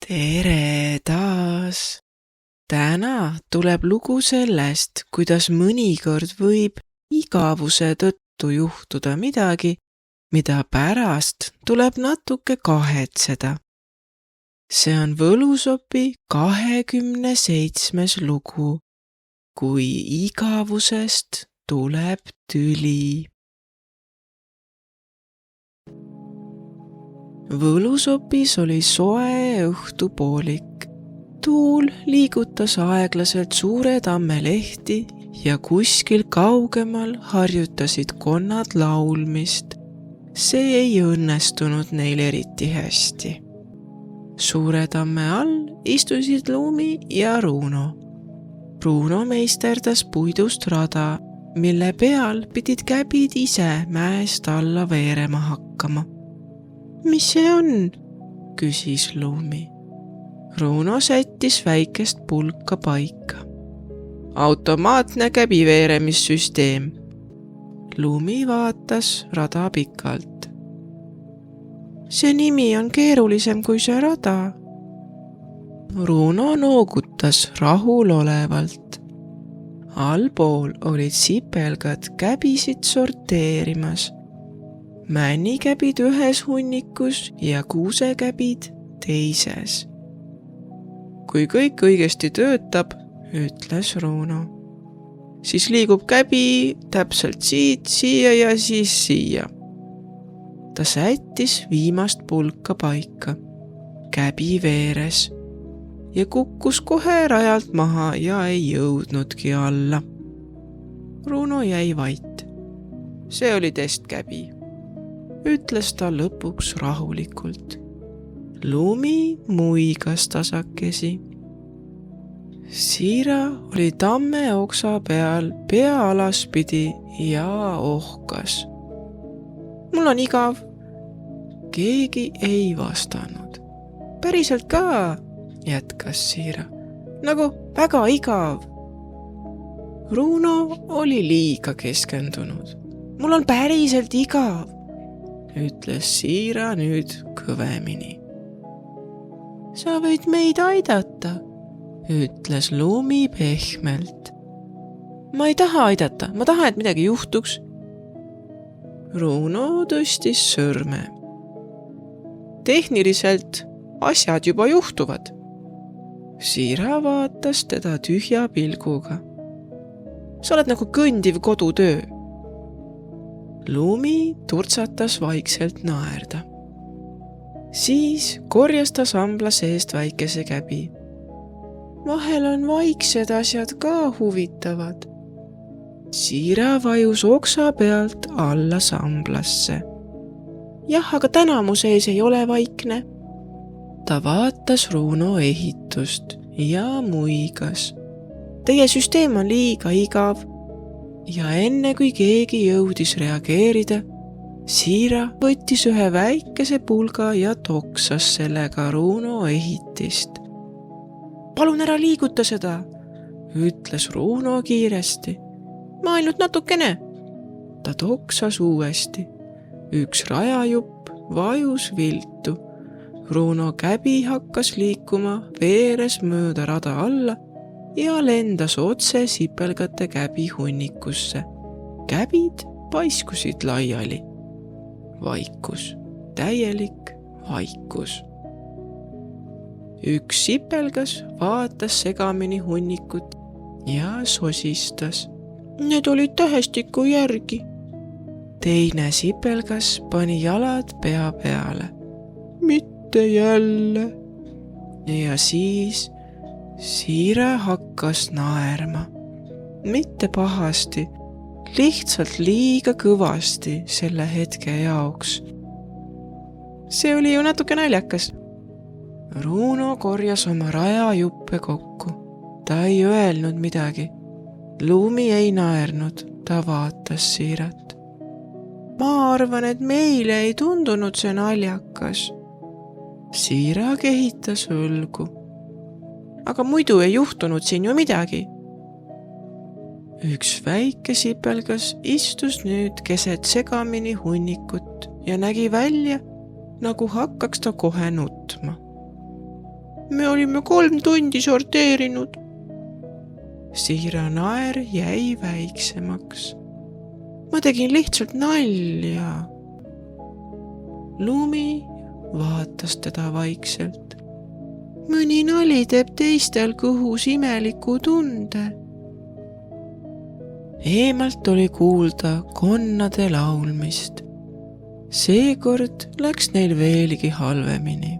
Tere taas! Täna tuleb lugu sellest, kuidas mõnikord võib igavuse tõttu juhtuda midagi, mida pärast tuleb natuke kahetseda. See on Võlusopi 27. lugu, kui igavusest tuleb tüli. Võlusopis oli soe õhtupoolik. Tuul liigutas aeglaselt suure tamme lehti ja kuskil kaugemal harjutasid konnad laulmist. See ei õnnestunud neil eriti hästi. Suure tamme all istusid Lumi ja Runo. Runo meisterdas puidust rada, mille peal pidid käbid ise mäest alla veerema hakkama. Mis see on? Küsis Lumi. Runo sättis väikest pulka paika. Automaatne käbiveeremissüsteem. Lumi vaatas rada pikalt. See nimi on keerulisem kui see rada. Runo noogutas rahulolevalt. Allpool olid sipelgad käbisid sorteerimas. Männikäbid ühes hunnikus ja kuusekäbid teises. Kui kõik õigesti töötab, ütles Runo, siis liigub käbi täpselt siit, siia ja siis siia. Ta sättis viimast pulka paika. Käbi veeres ja kukkus kohe rajalt maha ja ei jõudnudki alla. Runo jäi vait. See oli testkäbi, ütles ta lõpuks rahulikult. Lumi muigas tasakesi. Siira oli tamme oksa peal pea alaspidi ja ohkas. Mul on igav. Keegi ei vastanud. Päriselt ka, jätkas Siira. Nagu väga igav. Runo oli liiga keskendunud. Mul on päriselt igav, ütles Siira nüüd kõvemini. Sa võid meid aidata, ütles Lumi pehmelt. Ma ei taha aidata, ma tahan, et midagi juhtuks. Runo tõstis sõrme. Tehniliselt asjad juba juhtuvad. Siira vaatas teda tühja pilguga. Sa oled nagu kõndiv kodutöö. Lumi turtsatas vaikselt naerda. Siis korjas ta sambla seest väikese käbi. Vahel on vaiksed asjad ka huvitavad. Siira vajus oksa pealt alla samblasse. Jah, aga täna mu sees ei ole vaikne. Ta vaatas Runo ehitust ja muigas. Teie süsteem on liiga igav. Ja enne kui keegi jõudis reageerida, Siira võttis ühe väikese pulga ja toksas sellega Runo ehitist. Palun ära liiguta seda, ütles Runo kiiresti. Ma ainult natukene. Ta toksas uuesti. Üks rajajupp vajus viltu. Runo käbi hakkas liikuma veeres mööda rada alla ja lendas otse sipelgate käbi hunnikusse. Käbid paiskusid laiali. Vaikus, täielik vaikus. Üks sipelgas vaatas segamini hunnikut ja sosistas. Need olid tähestiku järgi. Teine sipelgas pani jalad pea peale. Mitte jälle. Ja siis Siira hakkas naerma. Mitte pahasti, lihtsalt liiga kõvasti selle hetke jaoks. See oli ju natuke naljakas. Runo korjas oma rajajuppe kokku. Ta ei öelnud midagi. Lumi ei naernud, ta vaatas Siirat. Ma arvan, et meile ei tundunud see naljakas. Siira kehitas õlgu. Aga muidu ei juhtunud siin ju midagi. Üks väike sipelgas istus nüüd keset segamini hunnikut ja nägi välja, nagu hakkaks ta kohe nutma. Me olime 3 tundi sorteerinud. Siira naer jäi väiksemaks. Ma tegin lihtsalt nalja. Lumi vaatas teda vaikselt. Mõni nali teeb teistel kõhus imeliku tunde. Eemalt oli kuulda konnade laulmist. Seekord läks neil veelgi halvemini.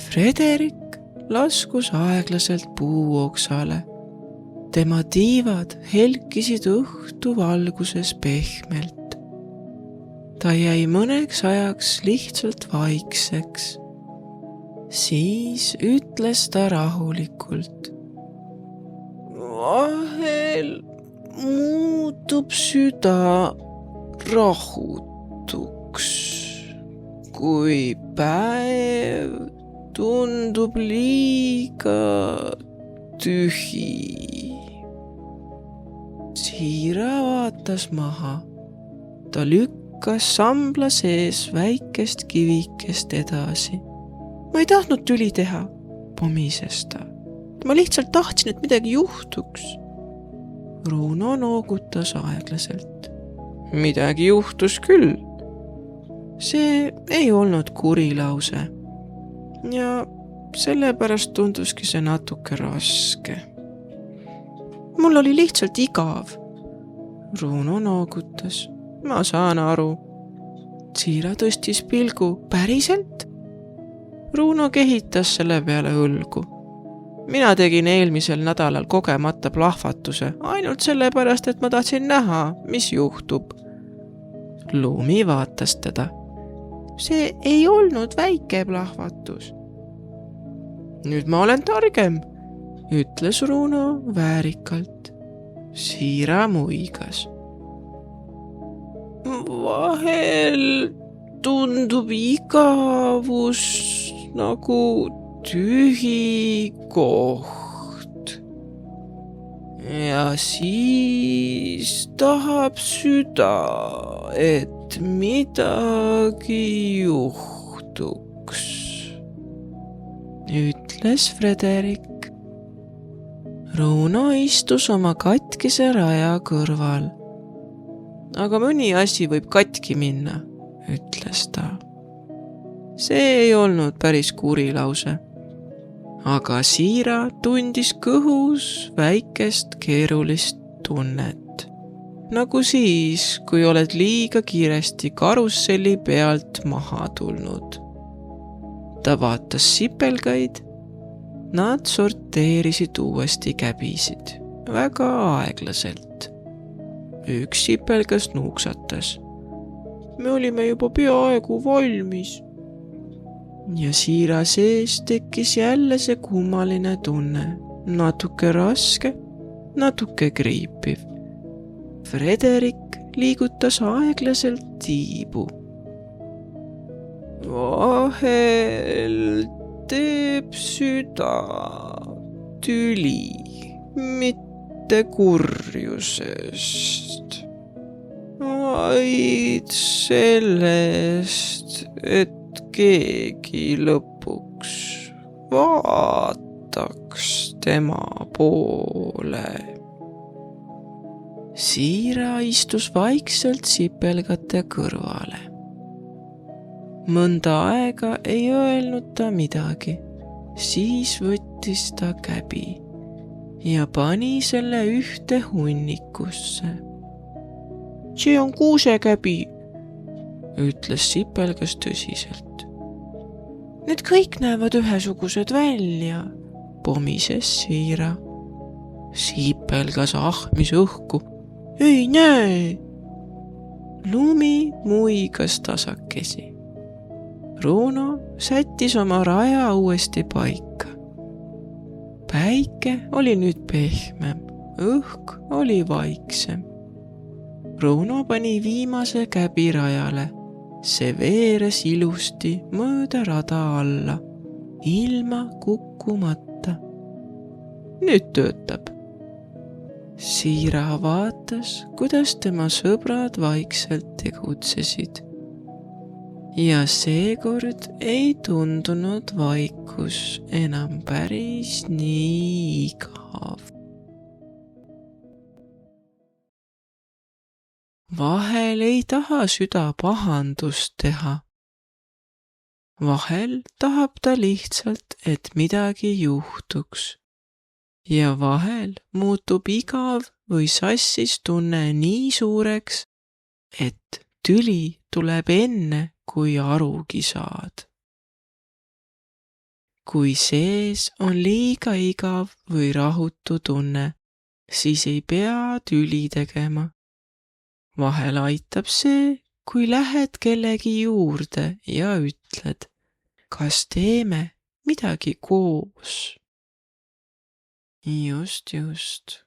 Frederik laskus aeglaselt puuoksale. Tema tiivad helkisid õhtu valguses pehmelt. Ta jäi mõneks ajaks lihtsalt vaikseks. Siis ütles ta rahulikult. Vahel muutub süda rahutuks, kui päev tundub liiga tühi. Siira vaatas maha. Ta lükkas sambla sees väikest kivikest edasi. Ma ei tahtnud tüli teha, pomises ta. Ma lihtsalt tahtsin, et midagi juhtuks. Runo noogutas aeglaselt. Midagi juhtus küll. See ei olnud kuri lause. Ja sellepärast tunduski see natuke raske. Mul oli lihtsalt igav. Runo noogutas. Ma saan aru. Siira tõstis pilgu. Päriselt? Runo kehitas selle peale õlgu. Mina tegin eelmisel nädalal kogemata plahvatuse, ainult sellepärast, et ma tahtsin näha, mis juhtub. Lumi vaatas teda. See ei olnud väike plahvatus. Nüüd ma olen targem, ütles Runo väärikalt. Siira muigas. Vahel tundub igavus nagu tühi koht. Ja siis tahab süda, et midagi juhtuks, ütles Frederik. Runo istus oma katkise raja kõrval. Aga mõni asi võib katki minna, ütles ta. See ei olnud päris kuri lause. Aga Siira tundis kõhus väikest keerulist tunnet. Nagu siis, kui oled liiga kiiresti karusselli pealt maha tulnud. Ta vaatas sipelgaid. Nad sorteerisid uuesti käbisid. Väga aeglaselt. Üks sipelgas nuuksatas. Me olime juba peaaegu valmis. Ja Siira sees tekkis jälle see kummaline tunne. Natuke raske, natuke kriipiv. Frederik liigutas aeglaselt tiibu. Vahel teeb süda tüli, mitte kurjusest, vaid sellest, et keegi lõpuks vaataks tema poole. Siira istus vaikselt sipelgate kõrvale. Mõnda aega ei öelnud ta midagi. Siis võttis ta käbi ja pani selle ühte hunnikusse. See on kuusekäbi, ütles sipelgas tõsiselt. Need kõik näevad ühesugused välja, pomises Siira. Sipelgas ahmis õhku. Ei näe! Lumi muigas tasakesi. Runo sättis oma raja uuesti paika. Päike oli nüüd pehmem, õhk oli vaiksem. Runo pani viimase käbi rajale. See veeres ilusti mööda rada alla, ilma kukkumata. Nüüd töötab. Siira vaatas, kuidas tema sõbrad vaikselt tegutsesid. ja seekord ei tundunud vaikus enam päris nii igav. Vahel ei taha süda pahandust teha. Vahel tahab ta lihtsalt, et midagi juhtuks. Ja vahel muutub igav või sassis tunne nii suureks, et tüli tuleb enne, kui arugi saad. Kui sees on liiga igav või rahutu tunne, siis ei pea tüli tegema. Vahel aitab see, kui lähed kellegi juurde ja ütled, kas teeme midagi koos. Just.